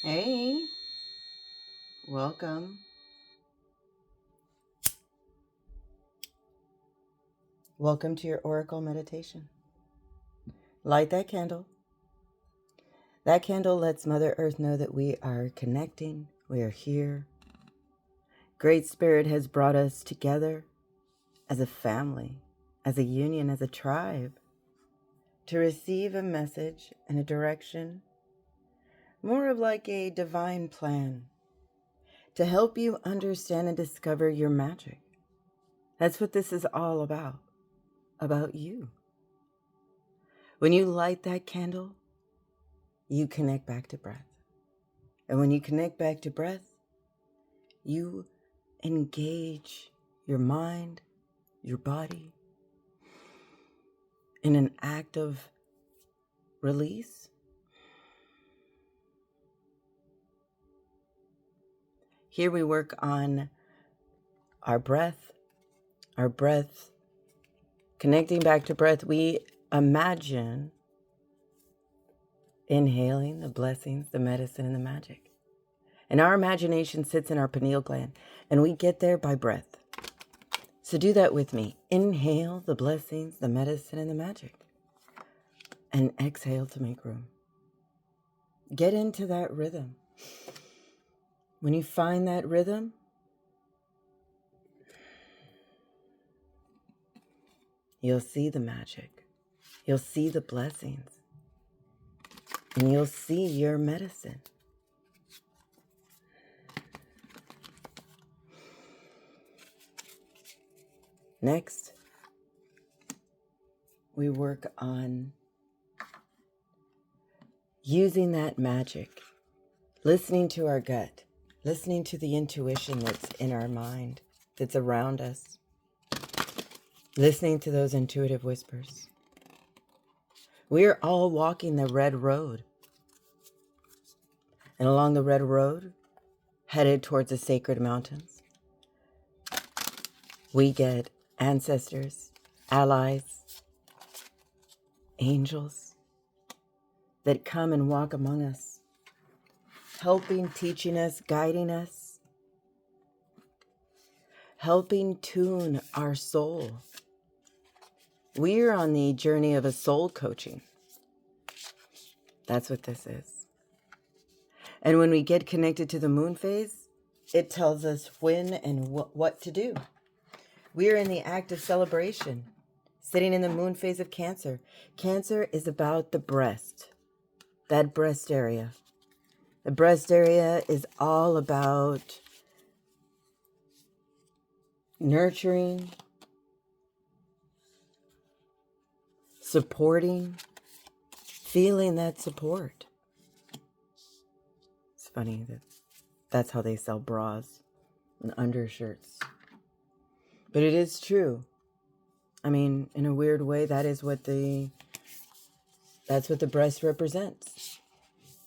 Hey, welcome. Welcome to your Oracle meditation. Light that candle. That candle lets Mother Earth know that we are connecting, we are here. Great Spirit has brought us together as a family, as a union, as a tribe, to receive a message and a direction, more of like a divine plan, to help you understand and discover your magic. That's what this is all about you. When you light that candle, you connect back to breath. And when you connect back to breath, you engage your mind, your body in an act of release. Here we work on our breath, connecting back to breath. We imagine inhaling the blessings, the medicine, and the magic. And our imagination sits in our pineal gland, and we get there by breath. So do that with me. Inhale the blessings, the medicine, and the magic. And exhale to make room. Get into that rhythm. When you find that rhythm, you'll see the magic. You'll see the blessings. And you'll see your medicine. Next, we work on using that magic, listening to our gut, listening to the intuition that's in our mind, that's around us, listening to those intuitive whispers. We are all walking the red road. And along the red road, headed towards the sacred mountains, we get ancestors, allies, angels that come and walk among us, helping, teaching us, guiding us, helping tune our soul. We're on the journey of a soul coaching. That's what this is. And when we get connected to the moon phase, it tells us when and what to do. We're in the act of celebration, sitting in the moon phase of Cancer. Cancer is about the breast, that breast area. The breast area is all about nurturing, supporting, feeling that support. It's funny that that's how they sell bras and undershirts. But it is true. I mean, in a weird way, that's what the breast represents.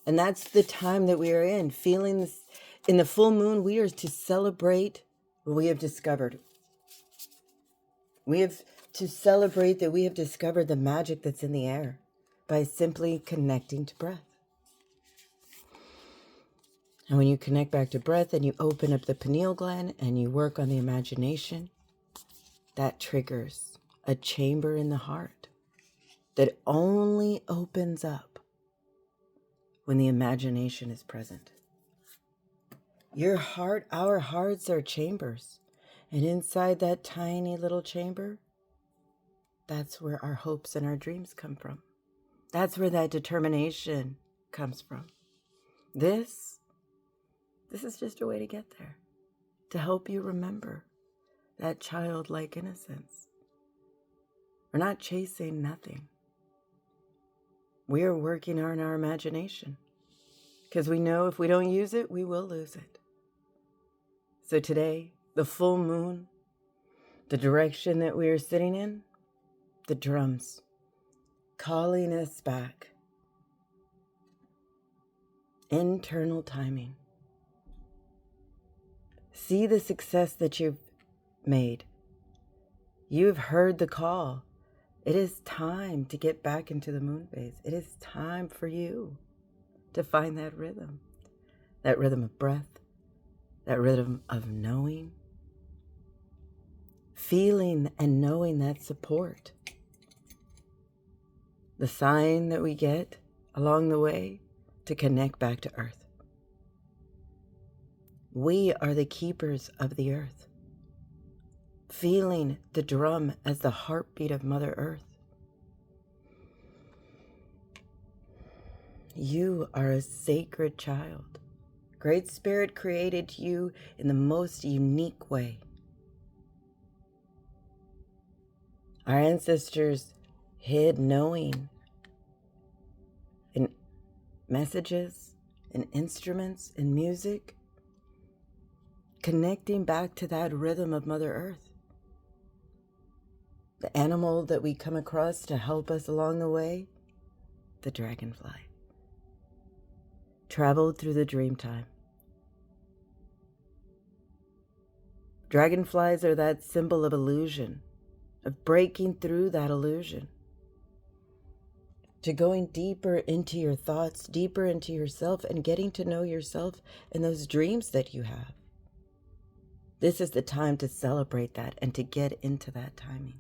And that's the time that we are in, feeling this. In the full moon, we are to celebrate what we have discovered. We have to celebrate that we have discovered the magic that's in the air by simply connecting to breath. And when you connect back to breath and you open up the pineal gland and you work on the imagination, that triggers a chamber in the heart that only opens up when the imagination is present. Your heart, our hearts are chambers. And inside that tiny little chamber, that's where our hopes and our dreams come from. That's where that determination comes from. This is just a way to get there, to help you remember that childlike innocence. We're not chasing nothing. We are working on our imagination because we know if we don't use it, we will lose it. So today, the full moon, the direction that we are sitting in, the drums calling us back. Internal timing. See the success that you've made. You've heard the call. It is time to get back into the moon phase. It is time for you to find that rhythm. that rhythm of breath, that rhythm of knowing, feeling and knowing that support. The sign that we get along the way to connect back to Earth. We are the keepers of the Earth, feeling the drum as the heartbeat of Mother Earth. You are a sacred child. Great Spirit created you in the most unique way. Our ancestors hid knowing in messages, in instruments, in music, connecting back to that rhythm of Mother Earth. The animal that we come across to help us along the way, the dragonfly, traveled through the dream time. Dragonflies are that symbol of illusion, of breaking through that illusion, to going deeper into your thoughts, deeper into yourself, and getting to know yourself in those dreams that you have. This is the time to celebrate that and to get into that timing,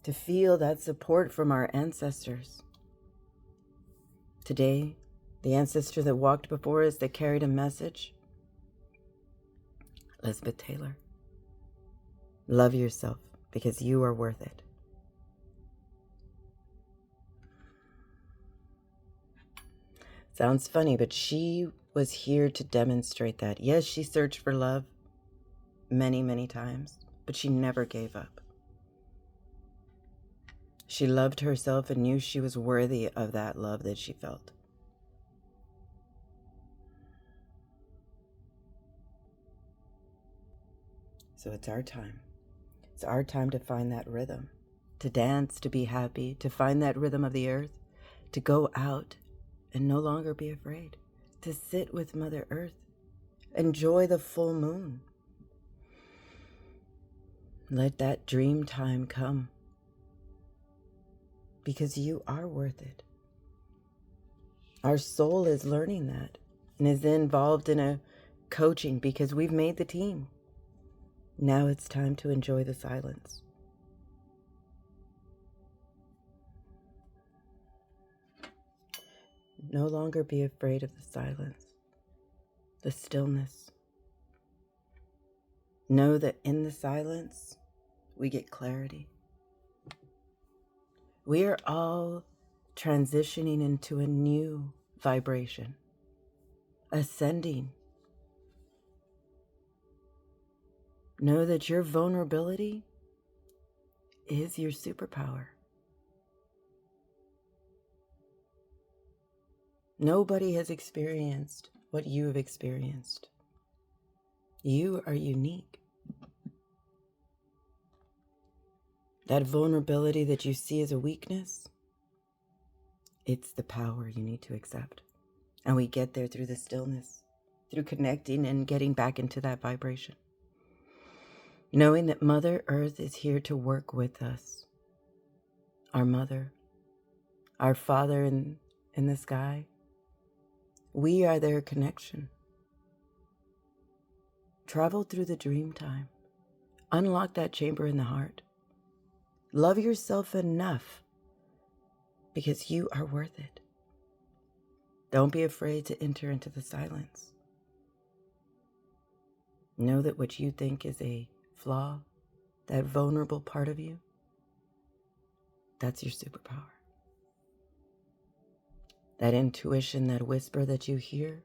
to feel that support from our ancestors. Today, the ancestor that walked before us that carried a message, Elizabeth Taylor. Love yourself because you are worth it. Sounds funny, but she was here to demonstrate that. Yes, she searched for love many, many times, but she never gave up. She loved herself and knew she was worthy of that love that she felt. So it's our time. It's our time to find that rhythm, to dance, to be happy, to find that rhythm of the earth, to go out and no longer be afraid, to sit with Mother Earth, enjoy the full moon. Let that dream time come, because you are worth it. Our soul is learning that and is involved in a coaching because we've made the team. Now it's time to enjoy the silence. No longer be afraid of the silence, the stillness. Know that in the silence, we get clarity. We are all transitioning into a new vibration, ascending. Know that your vulnerability is your superpower. Nobody has experienced what you have experienced. You are unique. That vulnerability that you see as a weakness, it's the power you need to accept. And we get there through the stillness, through connecting and getting back into that vibration. Knowing that Mother Earth is here to work with us. Our mother, our Father in the sky. We are their connection. Travel through the dream time. Unlock that chamber in the heart. Love yourself enough because you are worth it. Don't be afraid to enter into the silence. Know that what you think is a flaw, that vulnerable part of you, that's your superpower. That intuition, that whisper that you hear,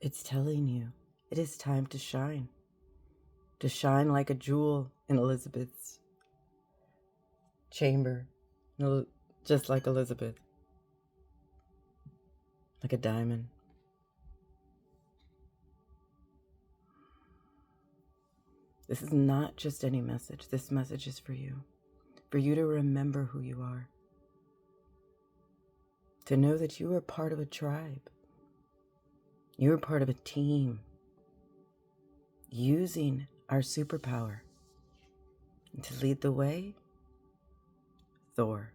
it's telling you it is time to shine like a jewel in Elizabeth's chamber, just like Elizabeth, like a diamond. This is not just any message. This message is for you to remember who you are, to know that you are part of a tribe. You are part of a team, using our superpower. And to lead the way, Thor.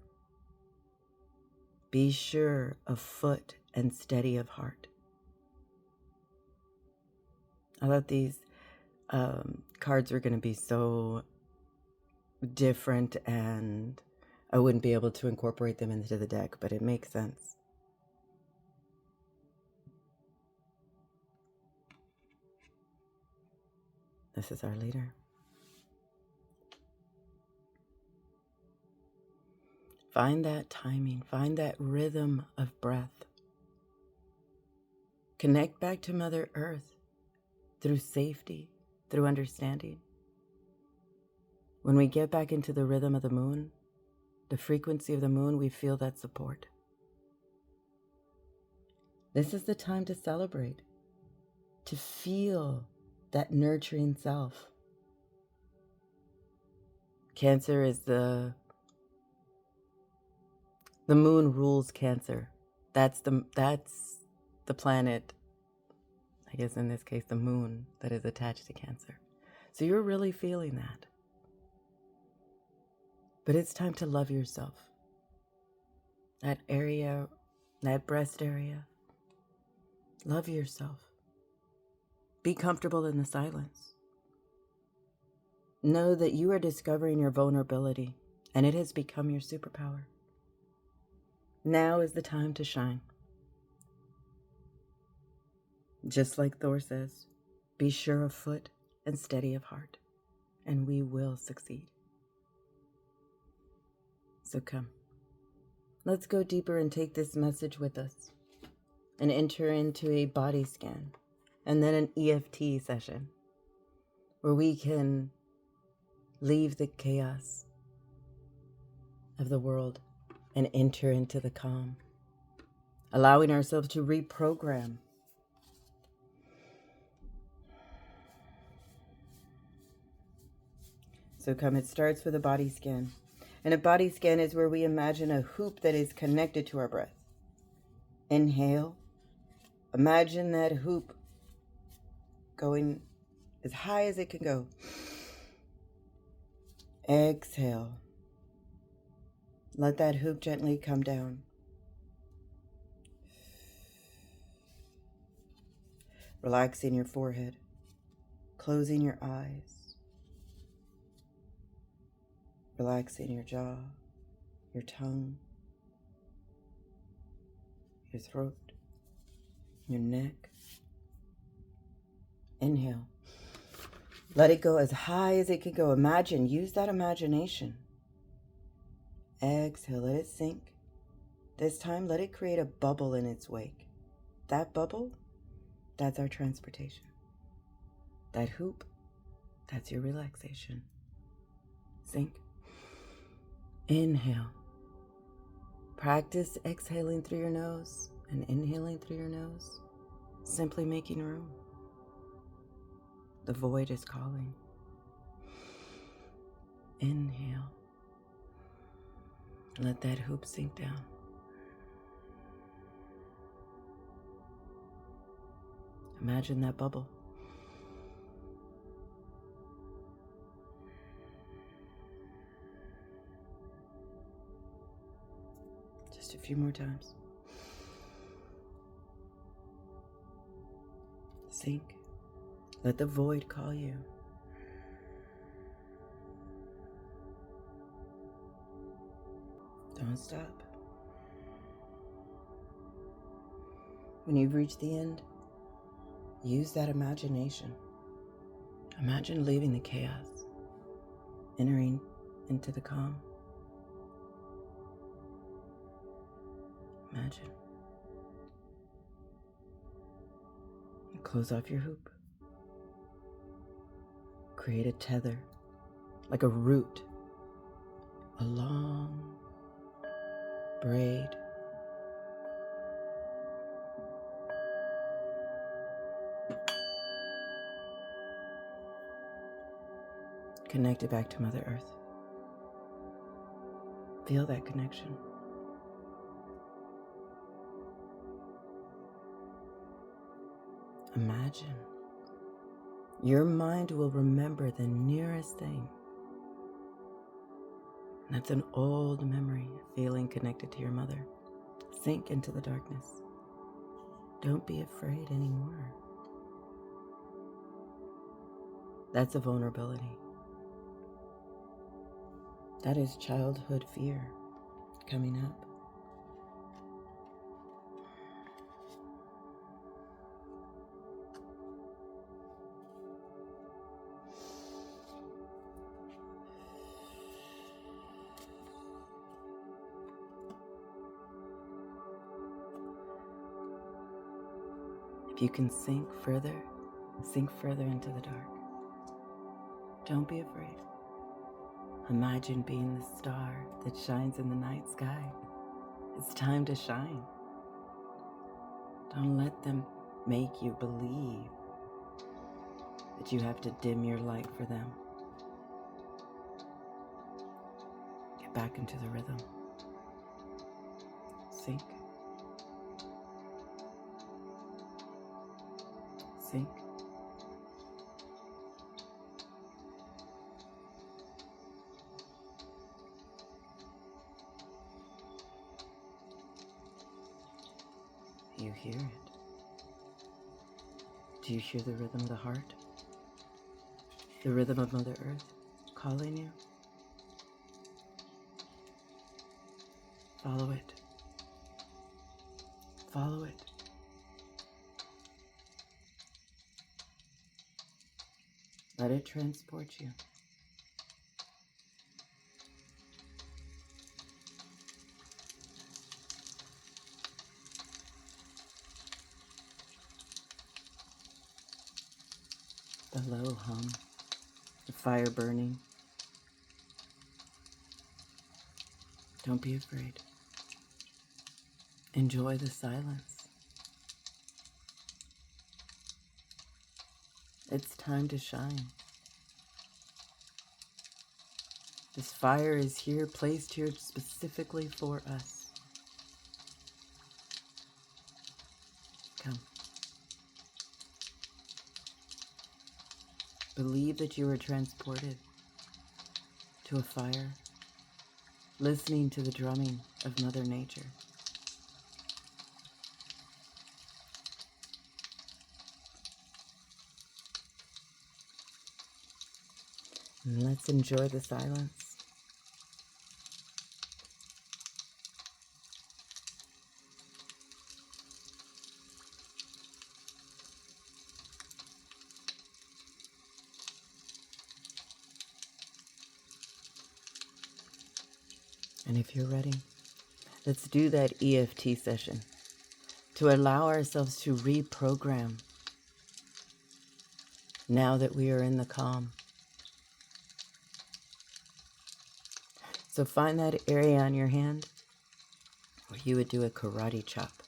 Be sure of foot and steady of heart. I thought these cards were going to be so different and I wouldn't be able to incorporate them into the deck, but it makes sense. This is our leader. Find that timing, find that rhythm of breath. Connect back to Mother Earth through safety, through understanding. When we get back into the rhythm of the moon, the frequency of the moon, we feel that support. This is the time to celebrate, to feel that nurturing self. Cancer is the moon rules Cancer. That's the planet, I guess in this case the moon, that is attached to Cancer. So you're really feeling that. But it's time to love yourself. That area, that breast area. Love yourself. Be comfortable in the silence. Know that you are discovering your vulnerability, and it has become your superpower. Now is the time to shine. Just like Thor says, be sure of foot and steady of heart, and we will succeed. So come, let's go deeper and take this message with us and enter into a body scan and then an EFT session where we can leave the chaos of the world and enter into the calm, allowing ourselves to reprogram. So come, it starts with a body scan. And a body scan is where we imagine a hoop that is connected to our breath. Inhale. Imagine that hoop going as high as it can go. Exhale. Let that hoop gently come down. Relaxing your forehead. Closing your eyes. Relaxing your jaw, your tongue, your throat, your neck. Inhale. Let it go as high as it can go. Imagine, use that imagination. Exhale, let it sink. This time, let it create a bubble in its wake. That bubble, that's our transportation. That hoop, that's your relaxation. Sink. Inhale. Practice exhaling through your nose and inhaling through your nose, simply making room. The void is calling. Inhale. Let that hoop sink down. Imagine that bubble. Just a few more times. Sink. Let the void call you. Don't stop. When you've reached the end, use that imagination. Imagine leaving the chaos, entering into the calm. Imagine. And close off your hoop. Create a tether, like a root, a long braid. Connect it back to Mother Earth. Feel that connection. Imagine. Your mind will remember the nearest thing. That's an old memory, feeling connected to your mother. Sink into the darkness. Don't be afraid anymore. That's a vulnerability. That is childhood fear coming up. If you can sink further into the dark. Don't be afraid. Imagine being the star that shines in the night sky. It's time to shine. Don't let them make you believe that you have to dim your light for them. Get back into the rhythm. Sink. Sink. You hear it. Do you hear the rhythm of the heart? The rhythm of Mother Earth calling you? Follow it. Follow it. Let it transport you. The low hum, the fire burning. Don't be afraid. Enjoy the silence. It's time to shine. This fire is here, placed here specifically for us. Come. Believe that you are transported to a fire, listening to the drumming of Mother Nature. And let's enjoy the silence. And if you're ready, let's do that EFT session to allow ourselves to reprogram now that we are in the calm. So find that area on your hand where you would do a karate chop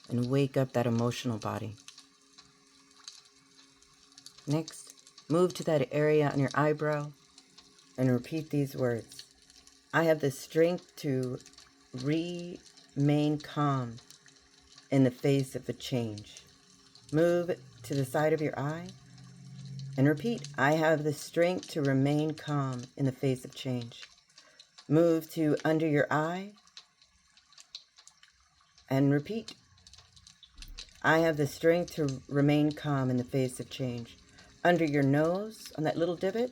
and wake up that emotional body. Next, move to that area on your eyebrow and repeat these words. I have the strength to remain calm in the face of a change. Move to the side of your eye and repeat, I have the strength to remain calm in the face of change. Move to under your eye and repeat, I have the strength to remain calm in the face of change. Under your nose, on that little divot,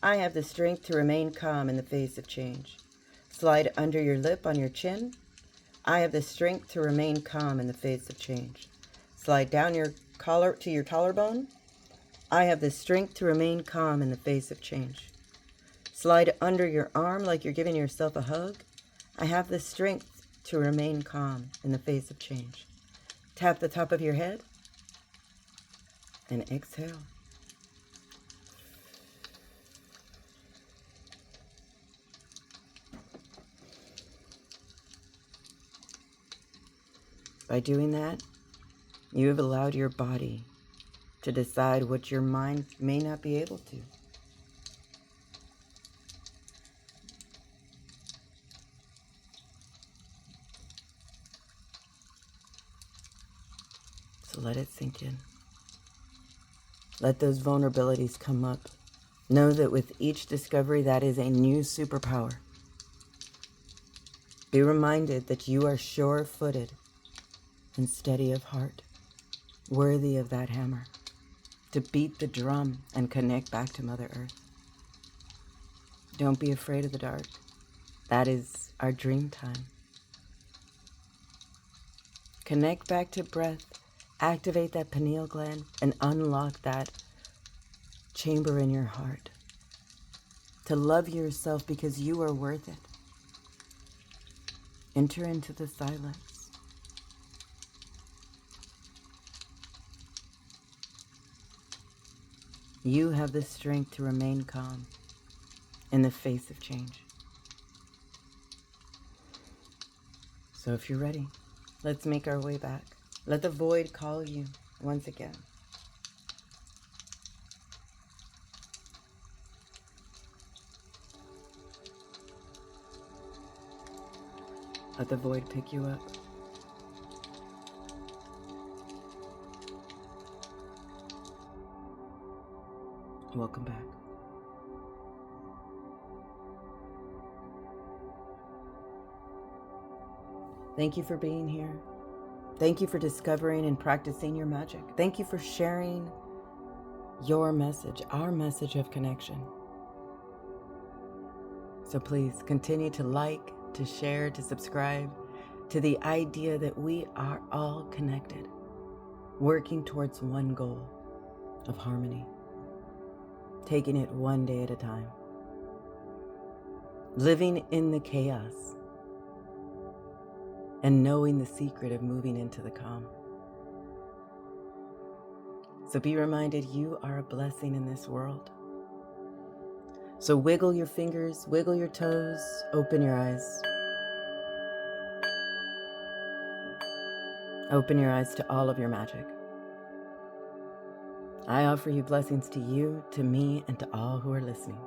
I have the strength to remain calm in the face of change. Slide under your lip on your chin. I have the strength to remain calm in the face of change. Slide down your collar to your collarbone. I have the strength to remain calm in the face of change. Slide under your arm like you're giving yourself a hug. I have the strength to remain calm in the face of change. Tap the top of your head and exhale. By doing that, you have allowed your body to decide what your mind may not be able to. So let it sink in. Let those vulnerabilities come up. Know that with each discovery, that is a new superpower. Be reminded that you are sure-footed and steady of heart, worthy of that hammer. to beat the drum and connect back to Mother Earth. Don't be afraid of the dark. That is our dream time. Connect back to breath, activate that pineal gland, and unlock that chamber in your heart. To love yourself because you are worth it. Enter into the silence. You have the strength to remain calm in the face of change. So if you're ready, let's make our way back. Let the void call you once again. Let the void pick you up. Welcome back. Thank you for being here. Thank you for discovering and practicing your magic. Thank you for sharing your message, our message of connection. So please continue to like, to share, to subscribe to the idea that we are all connected, working towards one goal of harmony, taking it one day at a time, living in the chaos, and knowing the secret of moving into the calm. So be reminded you are a blessing in this world. So wiggle your fingers, wiggle your toes, open your eyes. Open your eyes to all of your magic. I offer you blessings to you, to me, and to all who are listening.